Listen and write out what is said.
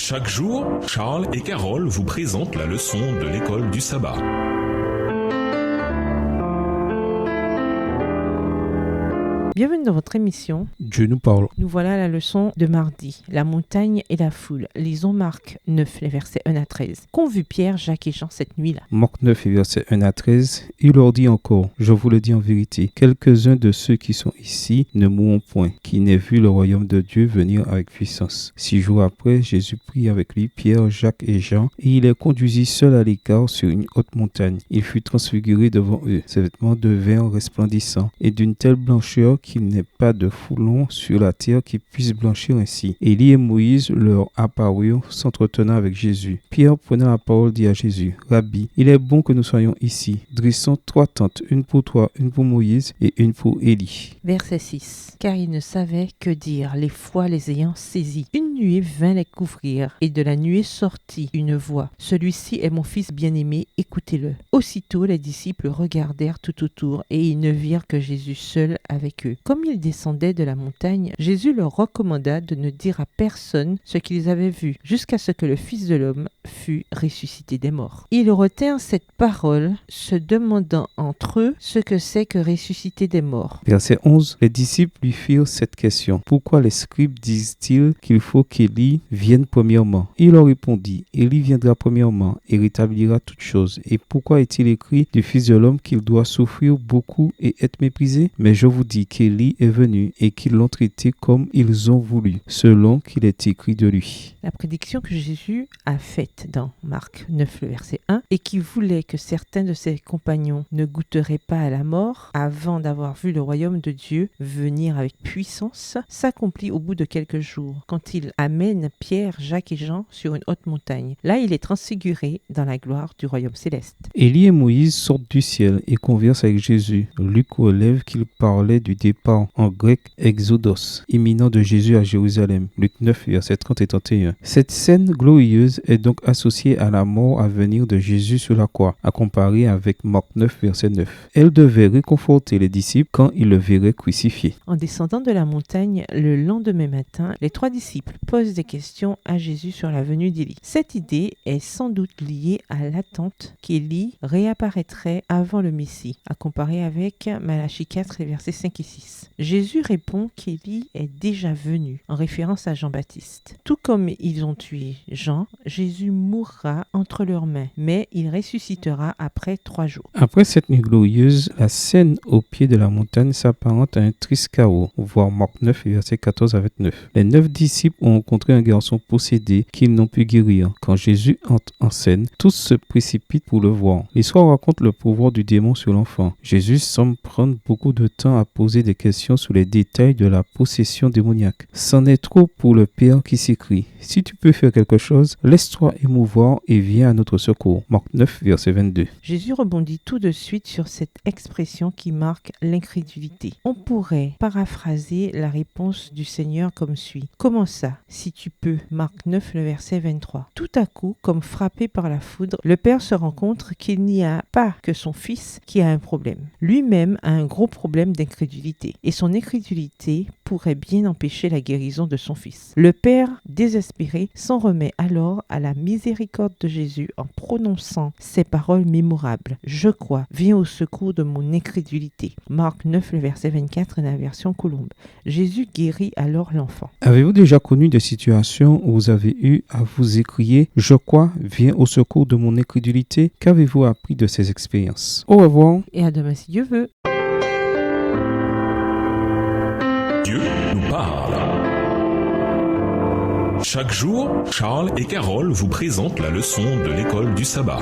Chaque jour, Charles et Carole vous présentent la leçon de l'école du sabbat. Bienvenue dans votre émission. Dieu nous parle. Nous voilà à la leçon de mardi. La montagne et la foule. Lisons Marc 9, les versets 1 à 13. Qu'ont vu Pierre, Jacques et Jean cette nuit-là? Marc 9, versets 1 à 13. Il leur dit encore, je vous le dis en vérité, quelques-uns de ceux qui sont ici ne mourront point, qui n'aient vu le royaume de Dieu venir avec puissance. 6 jours après, Jésus prit avec lui Pierre, Jacques et Jean, et il les conduisit seuls à l'écart sur une haute montagne. Il fut transfiguré devant eux. Ses vêtements devinrent resplendissants, et d'une telle blancheur qu'il n'est pas de foulon sur la terre qui puisse blanchir ainsi. Élie et Moïse leur apparurent s'entretenant avec Jésus. Pierre, prenant la parole, dit à Jésus, Rabbi, il est bon que nous soyons ici. Dressons 3 tentes, une pour toi, une pour Moïse et une pour Élie. Verset 6. Car ils ne savaient que dire, les fois les ayant saisis. Une nuée vint les couvrir, et de la nuée sortit une voix. Celui-ci est mon fils bien-aimé, écoutez-le. Aussitôt les disciples regardèrent tout autour, et ils ne virent que Jésus seul avec eux. Comme ils descendaient de la montagne, Jésus leur recommanda de ne dire à personne ce qu'ils avaient vu, jusqu'à ce que le Fils de l'homme fût ressuscité des morts. Ils retinrent cette parole, se demandant entre eux ce que c'est que ressusciter des morts. Verset 11. Les disciples lui firent cette question. Pourquoi les scribes disent-ils qu'il faut qu'Élie vienne premièrement? Il leur répondit, Élie viendra premièrement et rétablira toutes choses. Et pourquoi est-il écrit du Fils de l'homme qu'il doit souffrir beaucoup et être méprisé? Mais je vous dis qu'Élie est venu et qu'ils l'ont traité comme ils ont voulu, selon qu'il est écrit de lui. La prédiction que Jésus a faite dans Marc 9, le verset 1, et qui voulait que certains de ses compagnons ne goûteraient pas à la mort avant d'avoir vu le royaume de Dieu venir avec puissance, s'accomplit au bout de quelques jours, quand il amène Pierre, Jacques et Jean sur une haute montagne. Là, il est transfiguré dans la gloire du royaume céleste. Élie et Moïse sortent du ciel et conversent avec Jésus. Luc relève qu'il parlait du départ, en grec exodos, imminent de Jésus à Jérusalem. Luc 9, verset 30 et 31. Cette scène glorieuse est donc associée à la mort à venir de Jésus sur la croix, à comparer avec Marc 9, verset 9. Elle devait réconforter les disciples quand ils le verraient crucifié. En descendant de la montagne le lendemain matin, les 3 disciples posent des questions à Jésus sur la venue d'Élie. Cette idée est sans doute liée à l'attente qu'Élie réapparaîtrait avant le Messie, à comparer avec Malachie 4, versets 5 et 6. Jésus répond qu'Élie est déjà venu, en référence à Jean-Baptiste. Tout comme ils ont tué Jean, Jésus mourra entre leurs mains, mais il ressuscitera après 3 jours. Après cette nuit glorieuse, la scène au pied de la montagne s'apparente à un triste chaos, voir Marc 9, versets 14 à 29. Les 9 disciples ont rencontré un garçon possédé qu'ils n'ont pu guérir. Quand Jésus entre en scène, tous se précipitent pour le voir. L'histoire raconte le pouvoir du démon sur l'enfant. Jésus semble prendre beaucoup de temps à poser des questions sur les détails de la possession démoniaque. C'en est trop pour le Père qui s'écrie. Si tu peux faire quelque chose, laisse-toi émouvoir et viens à notre secours. Marc 9, verset 22. Jésus rebondit tout de suite sur cette expression qui marque l'incrédulité. On pourrait paraphraser la réponse du Seigneur comme suit. Comment ça, si tu peux? Marc 9, le verset 23. Tout à coup, comme frappé par la foudre, le Père se rend compte qu'il n'y a pas que son Fils qui a un problème. Lui-même a un gros problème d'incrédulité. Et son incrédulité pourrait bien empêcher la guérison de son Fils. Le Père, désespéré, s'en remet alors à la miséricorde de Jésus en prononçant ces paroles mémorables. Je crois, viens au secours de mon incrédulité. Marc 9, le verset 24 est la version Colombe. Jésus guérit alors l'enfant. Avez-vous déjà connu des situations où vous avez eu à vous écrier « Je crois, viens au secours de mon incrédulité » Qu'avez-vous appris de ces expériences? Au revoir. Et à demain si Dieu veut. Dieu nous parle. Chaque jour, Charles et Carole vous présentent la leçon de l'école du sabbat.